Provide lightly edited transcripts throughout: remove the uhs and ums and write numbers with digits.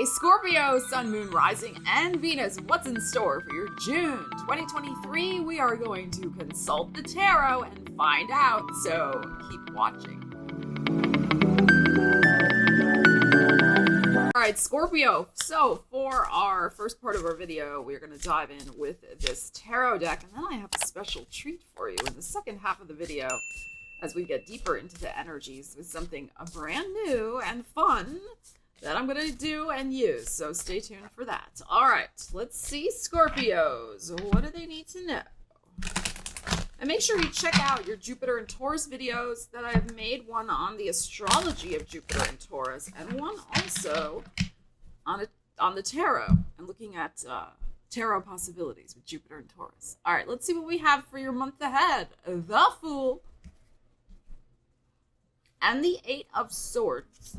Hey Scorpio, Sun, Moon, Rising, and Venus, what's in store for your June 2023? We are going to consult the tarot and find out, so keep watching. Alright, Scorpio, so for our first part of our video, we're going to dive in with this tarot deck, and then I have a special treat for you in the second half of the video as we get deeper into the energies with something brand new and fun that I'm going to do and use, so stay tuned for that. All right, let's see, Scorpios. What do they need to know? And make sure you check out your Jupiter and Taurus videos that I have made, one on the astrology of Jupiter and Taurus, and one also on the tarot and looking at tarot possibilities with Jupiter and Taurus. All right, let's see what we have for your month ahead. The Fool and the Eight of Swords.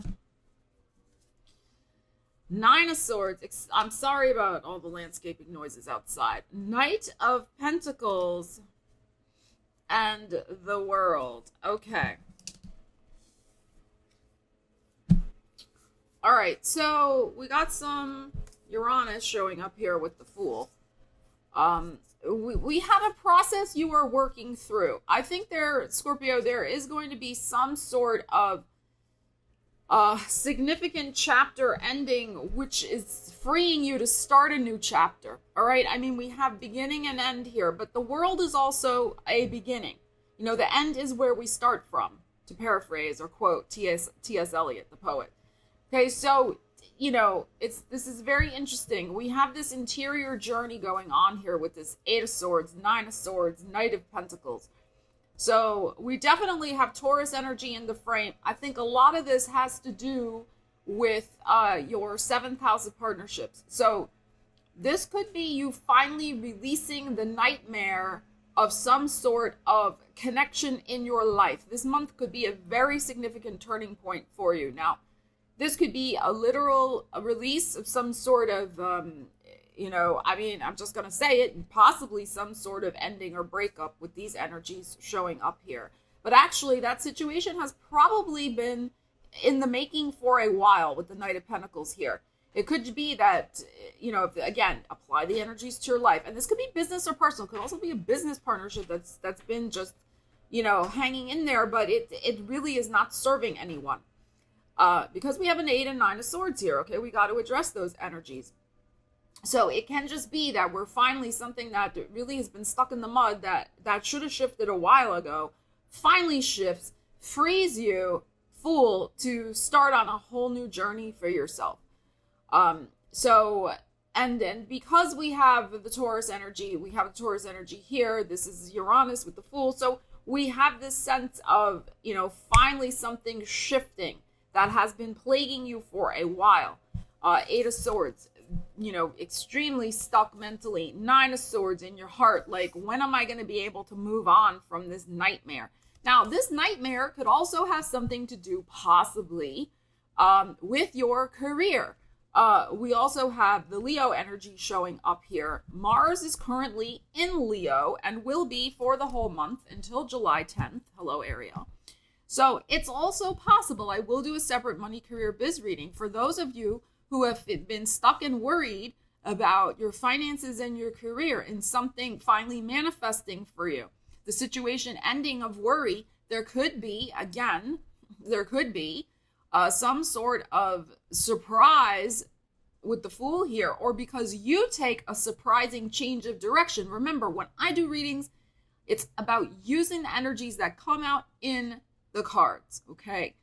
Nine of Swords. I'm sorry about all the landscaping noises outside. Knight of Pentacles and the World. Okay. All right, so we got some Uranus showing up here with the Fool. We have a process you are working through. I think Scorpio, there is going to be some sort of significant chapter ending, which is freeing you to start a new chapter. All right. I mean, we have beginning and end here, but the world is also a beginning. You know, the end is where we start from, to paraphrase or quote T.S. Eliot, the poet. Okay. So, you know, this is very interesting. We have this interior journey going on here with this Eight of Swords, Nine of Swords, Knight of Pentacles. So we definitely have Taurus energy in the frame. I think a lot of this has to do with your seventh house of partnerships. So this could be you finally releasing the nightmare of some sort of connection in your life. This month could be a very significant turning point for you. Now, this could be a literal release of some sort of I'm just going to say it, possibly some sort of ending or breakup with these energies showing up here. But actually, that situation has probably been in the making for a while with the Knight of Pentacles here. It could be that, again, apply the energies to your life. And this could be business or personal. It could also be a business partnership that's been just, hanging in there, but it really is not serving anyone. Because we have an Eight and Nine of Swords here, okay? We got to address those energies. So it can just be that we're finally something that really has been stuck in the mud that should have shifted a while ago, finally shifts, frees you, Fool, to start on a whole new journey for yourself. And then because we have the Taurus energy, here. This is Uranus with the Fool. So we have this sense of, finally something shifting that has been plaguing you for a while. Eight of Swords. Extremely stuck mentally. Nine of Swords in your heart. Like, when am I going to be able to move on from this nightmare? Now, this nightmare could also have something to do possibly with your career. We also have the Leo energy showing up here. Mars is currently in Leo and will be for the whole month until July 10th. Hello, Ariel. So it's also possible. I will do a separate money, career, biz reading for those of you who have been stuck and worried about your finances and your career and something finally manifesting for you. The situation ending of worry, there could be some sort of surprise with the Fool here, or because you take a surprising change of direction. Remember, when I do readings, it's about using the energies that come out in the cards, okay?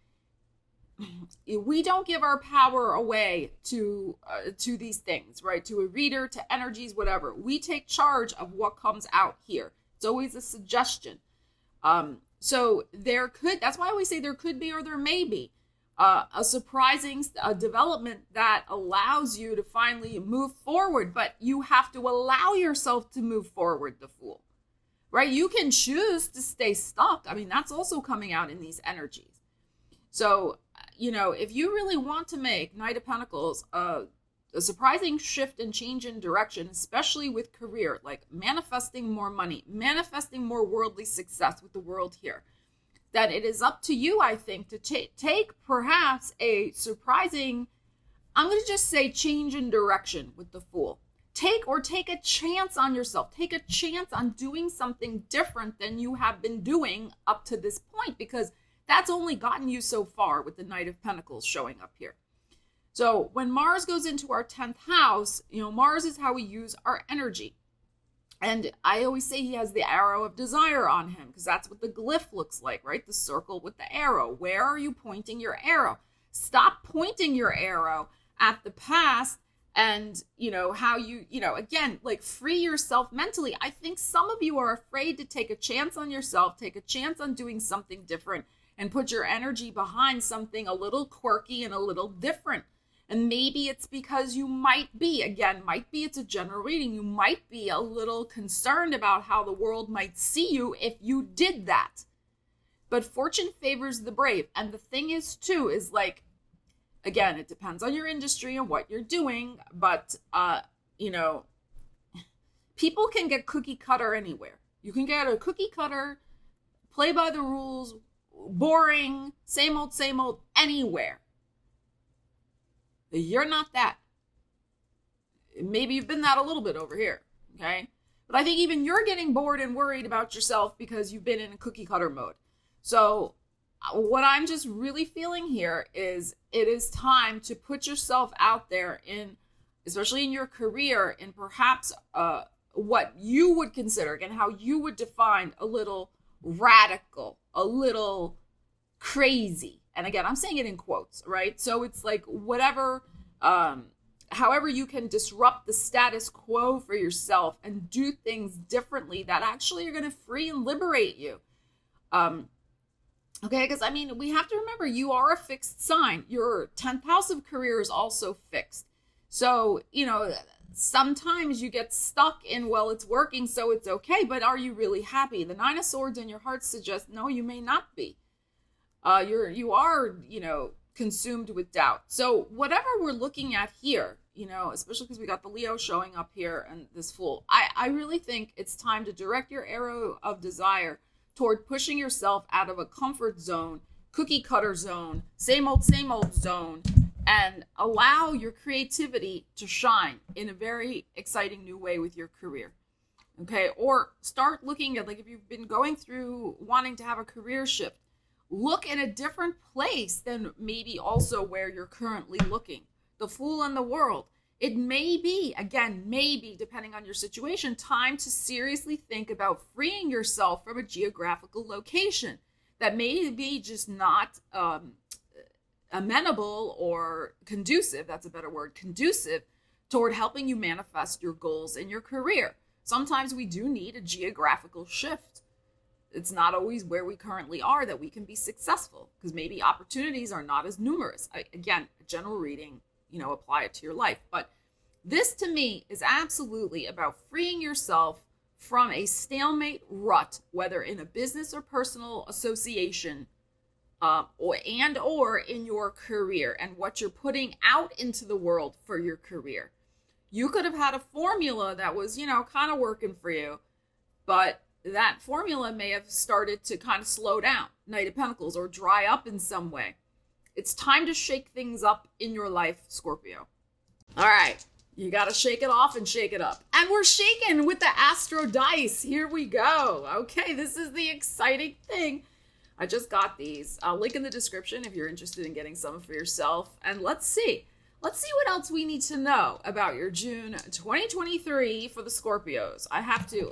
We don't give our power away to these things, right? To a reader, to energies, whatever. We take charge of what comes out here. It's always a suggestion. So that's why we say there could be or there may be a surprising development that allows you to finally move forward, but you have to allow yourself to move forward, the Fool, right? You can choose to stay stuck. I mean, that's also coming out in these energies. So, if you really want to make Knight of Pentacles a surprising shift and change in direction, especially with career, like manifesting more money, manifesting more worldly success with the World here, that it is up to you, I think, to take perhaps a surprising I'm going to just say change in direction with the Fool. Take a chance on yourself. Take a chance on doing something different than you have been doing up to this point, because that's only gotten you so far with the Knight of Pentacles showing up here. So when Mars goes into our 10th house, Mars is how we use our energy. And I always say he has the arrow of desire on him, because that's what the glyph looks like, right? The circle with the arrow. Where are you pointing your arrow? Stop pointing your arrow at the past and, how you, again, like free yourself mentally. I think some of you are afraid to take a chance on yourself, take a chance on doing something different, and put your energy behind something a little quirky and a little different. And maybe it's because you might be, it's a general reading, you might be a little concerned about how the world might see you if you did that. But fortune favors the brave. And the thing is, too, is like, again, it depends on your industry and what you're doing. But, people can get cookie cutter anywhere. You can get a cookie cutter, play by the rules, boring, same old, anywhere. You're not that. Maybe you've been that a little bit over here, okay? But I think even you're getting bored and worried about yourself because you've been in a cookie cutter mode. So what I'm just really feeling here is it is time to put yourself out there in, especially in your career, in perhaps what you would consider, again, how you would define a little radical, a little crazy. And again, I'm saying it in quotes, right? So it's like whatever, however you can disrupt the status quo for yourself and do things differently that actually are going to free and liberate you. Okay, because we have to remember you are a fixed sign. Your 10th house of career is also fixed. So, sometimes you get stuck in, well, it's working, so it's okay, but are you really happy? The 9 of Swords in your heart suggests, no, you may not be. You are, consumed with doubt. So whatever we're looking at here, especially because we got the Leo showing up here and this Fool, I really think it's time to direct your arrow of desire toward pushing yourself out of a comfort zone, cookie cutter zone, same old zone, and allow your creativity to shine in a very exciting new way with your career. Okay. Or start looking at, like, if you've been going through wanting to have a career shift, look in a different place than maybe also where you're currently looking. The Fool and the World. It may be, depending on your situation, time to seriously think about freeing yourself from a geographical location that may be just not amenable or conducive, that's a better word, conducive toward helping you manifest your goals in your career. Sometimes we do need a geographical shift. It's not always where we currently are that we can be successful, because maybe opportunities are not as numerous. Again, a general reading, apply it to your life. But this to me is absolutely about freeing yourself from a stalemate rut, whether in a business or personal association, or in your career, and what you're putting out into the world for your career. You could have had a formula that was, kind of working for you, but that formula may have started to kind of slow down, Knight of Pentacles, or dry up in some way. It's time to shake things up in your life, Scorpio. All right, you got to shake it off and shake it up. And we're shaking with the Astro Dice. Here we go. Okay, this is the exciting thing. I just got these. I'll link in the description if you're interested in getting some for yourself. And let's see what else we need to know about your June 2023 for the Scorpios.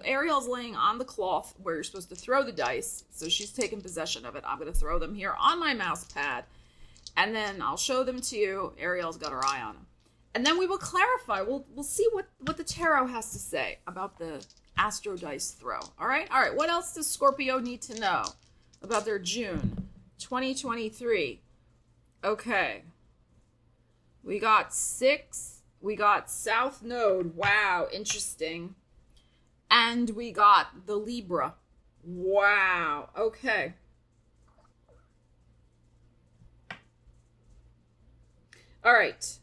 Ariel's laying on the cloth where you're supposed to throw the dice. So she's taken possession of it. I'm going to throw them here on my mouse pad. And then I'll show them to you. Ariel's got her eye on them. And then we will clarify. We'll see what the tarot has to say about the Astro Dice throw. All right. What else does Scorpio need to know about their June 2023? Okay. We got 6. We got South Node. Wow, interesting. And we got the Libra. Wow, okay. All right.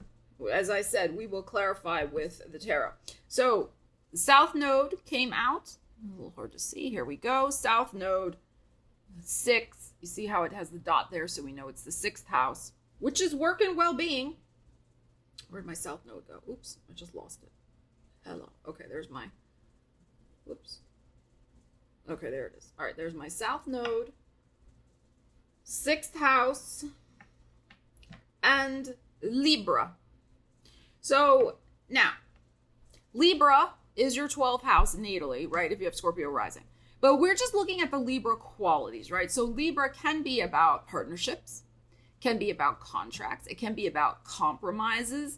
As I said, we will clarify with the tarot. So, South Node came out. A little hard to see. Here we go. South Node 6. You see how it has the dot there, so we know it's the 6th house, which is work and well-being. Where'd my south node go? Oops, I just lost it. Hello. Okay, there's my, whoops. Okay, there it is. All right, there's my south node, 6th house, and Libra. So now, Libra is your 12th house natally, right? If you have Scorpio rising. But we're just looking at the Libra qualities, right? So Libra can be about partnerships, can be about contracts, it can be about compromises,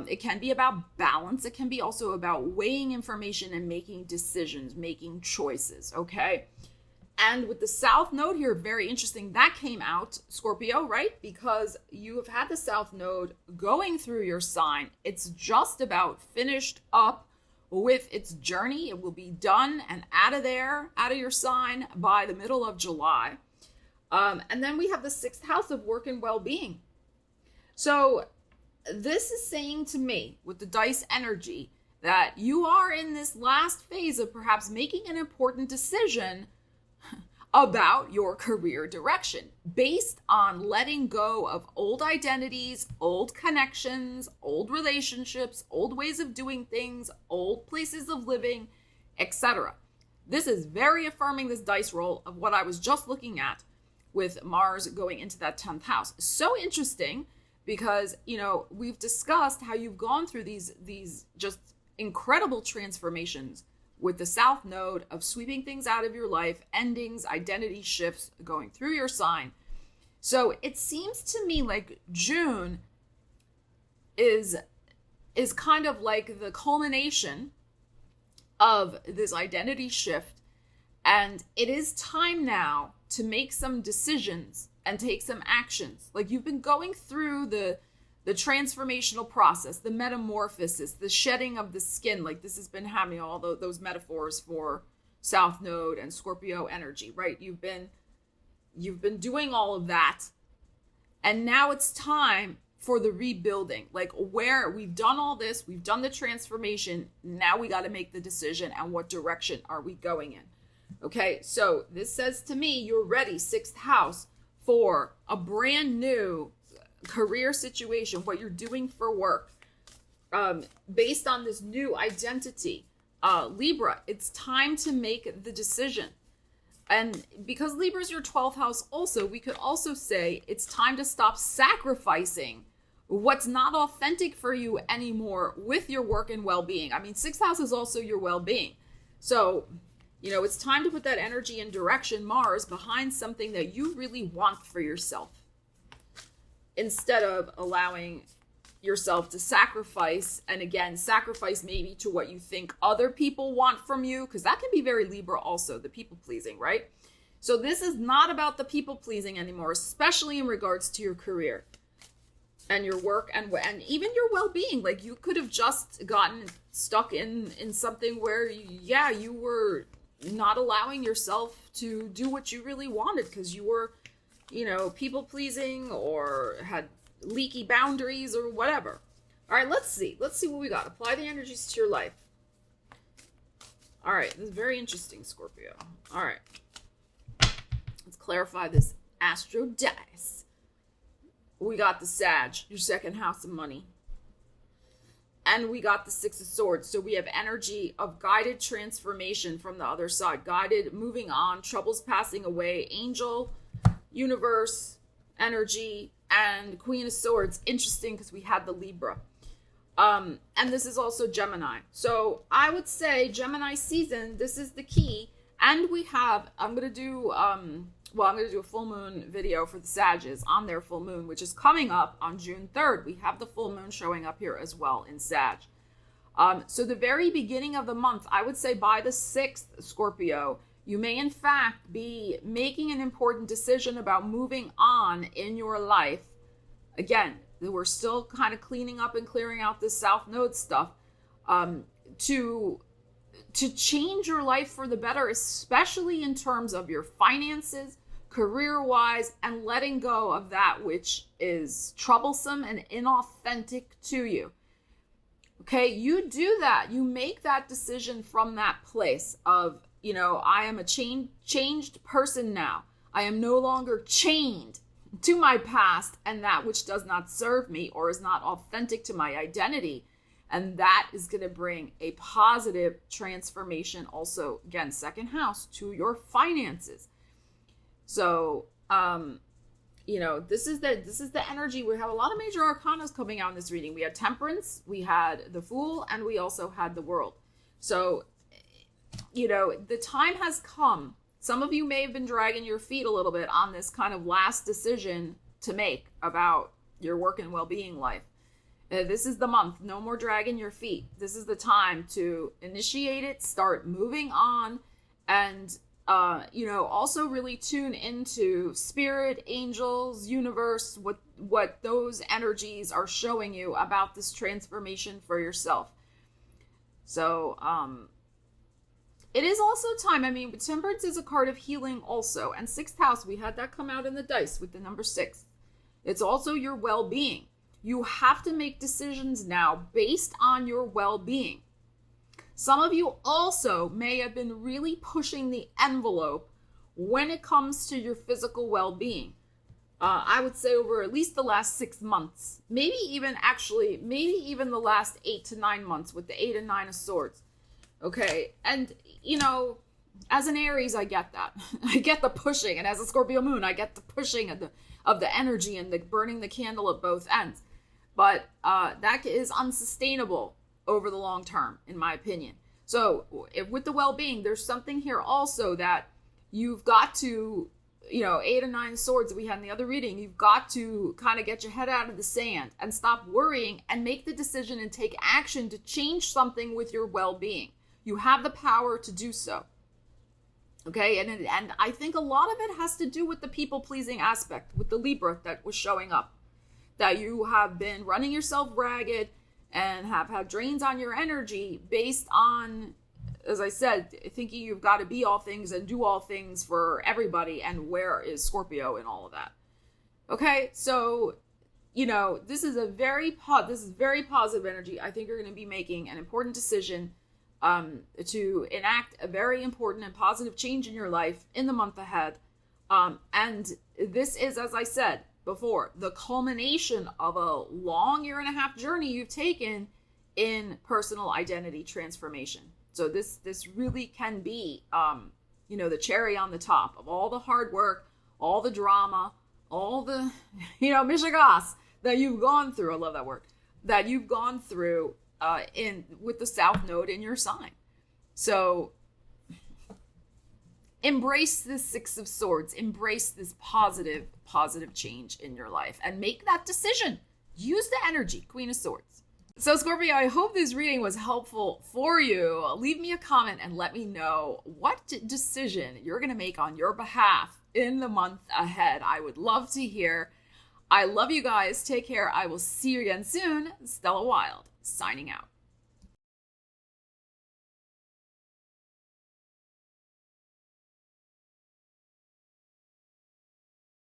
it can be about balance, it can be also about weighing information and making decisions, making choices, okay? And with the South Node here, very interesting, that came out, Scorpio, right? Because you have had the South Node going through your sign. It's just about finished up with its journey. It will be done and out of there, out of your sign by the middle of July. And then we have the 6th house of work and well-being. So this is saying to me with the dice energy that you are in this last phase of perhaps making an important decision about your career direction based on letting go of old identities, old connections, old relationships, old ways of doing things, old places of living, etc. This is very affirming, this dice roll, of what I was just looking at with Mars going into that 10th house. So interesting because, you know, we've discussed how you've gone through these just incredible transformations with the South Node of sweeping things out of your life, endings, identity shifts going through your sign. So it seems to me like June is kind of like the culmination of this identity shift. And it is time now to make some decisions and take some actions. Like you've been going through the transformational process, the metamorphosis, the shedding of the skin. Like this has been happening, all those metaphors for South Node and Scorpio energy, right? You've been doing all of that. And now it's time for the rebuilding. Like where we've done all this, we've done the transformation. Now we got to make the decision and what direction are we going in? Okay, so this says to me, you're ready, 6th house, for a brand new career situation, what you're doing for work, based on this new identity. Libra, it's time to make the decision. And because Libra is your 12th house also, we could also say it's time to stop sacrificing what's not authentic for you anymore with your work and well-being. I mean, 6th house is also your well-being. So, you know, it's time to put that energy and direction, Mars, behind something that you really want for yourself, instead of allowing yourself to sacrifice, and again, sacrifice maybe to what you think other people want from you, because that can be very Libra also, the people pleasing, right? So this is not about the people pleasing anymore, especially in regards to your career and your work and even your well-being. Like you could have just gotten stuck in something where, you were not allowing yourself to do what you really wanted because you were, people pleasing or had leaky boundaries or whatever. All right, let's see what we got. Apply the energies to your life. All right, this is very interesting, Scorpio. All right, let's clarify this astro dice. We got the Sag, your 2nd house of money. And we got the 6 of Swords. So we have energy of guided transformation from the other side. Guided, moving on, troubles passing away, angel, universe, energy, and Queen of Swords. Interesting because we had the Libra. And this is also Gemini. So I would say Gemini season, this is the key. And we have, I'm going to do a full moon video for the Sages on their full moon, which is coming up on June 3rd. We have the full moon showing up here as well in Sag. So the very beginning of the month, I would say by the 6th, Scorpio, you may in fact be making an important decision about moving on in your life. Again, we're still kind of cleaning up and clearing out this South Node stuff, to change your life for the better, especially in terms of your finances, career-wise, and letting go of that which is troublesome and inauthentic to you. Okay, you do that. You make that decision from that place of, I am a changed person now. I am no longer chained to my past and that which does not serve me or is not authentic to my identity. And that is going to bring a positive transformation also, again, second house, to your finances. So, this is the energy. We have a lot of major arcanas coming out in this reading. We had Temperance, we had the Fool, and we also had the World. So, the time has come. Some of you may have been dragging your feet a little bit on this kind of last decision to make about your work and well-being life. This is the month. No more dragging your feet. This is the time to initiate it, start moving on, and also really tune into spirit, angels, universe, what those energies are showing you about this transformation for yourself. So, it is also time. I mean, Temperance is a card of healing also. And 6th house, we had that come out in the dice with the number 6. It's also your well-being. You have to make decisions now based on your well-being. Some of you also may have been really pushing the envelope when it comes to your physical well-being. I would say over at least the last 6 months, maybe even the last 8 to 9 months with the 8 and 9 of Swords. Okay. And, as an Aries, I get that. I get the pushing. And as a Scorpio moon, I get the pushing of the energy and the burning the candle at both ends. But that is unsustainable over the long term, in my opinion. So with the well-being, there's something here also that you've got to, 8 and 9 swords that we had in the other reading, you've got to kind of get your head out of the sand and stop worrying and make the decision and take action to change something with your well-being. You have the power to do so. Okay, and I think a lot of it has to do with the people-pleasing aspect, with the Libra that was showing up. That you have been running yourself ragged and have had drains on your energy based on, as I said, thinking you've got to be all things and do all things for everybody. And where is Scorpio in all of that? Okay, so, this is very positive energy. I think you're going to be making an important decision to enact a very important and positive change in your life in the month ahead. And this is, as I said before, the culmination of a long 1.5 year journey you've taken in personal identity transformation. So this really can be, the cherry on the top of all the hard work, all the drama, all the, mishigas that you've gone through. I love that word. That you've gone through with the South Node in your sign. So embrace this 6 of Swords. Embrace this positive change in your life and make that decision. Use the energy, Queen of Swords. So Scorpio, I hope this reading was helpful for you. Leave me a comment and let me know what decision you're going to make on your behalf in the month ahead. I would love to hear. I love you guys. Take care. I will see you again soon. Stella Wilde, signing out.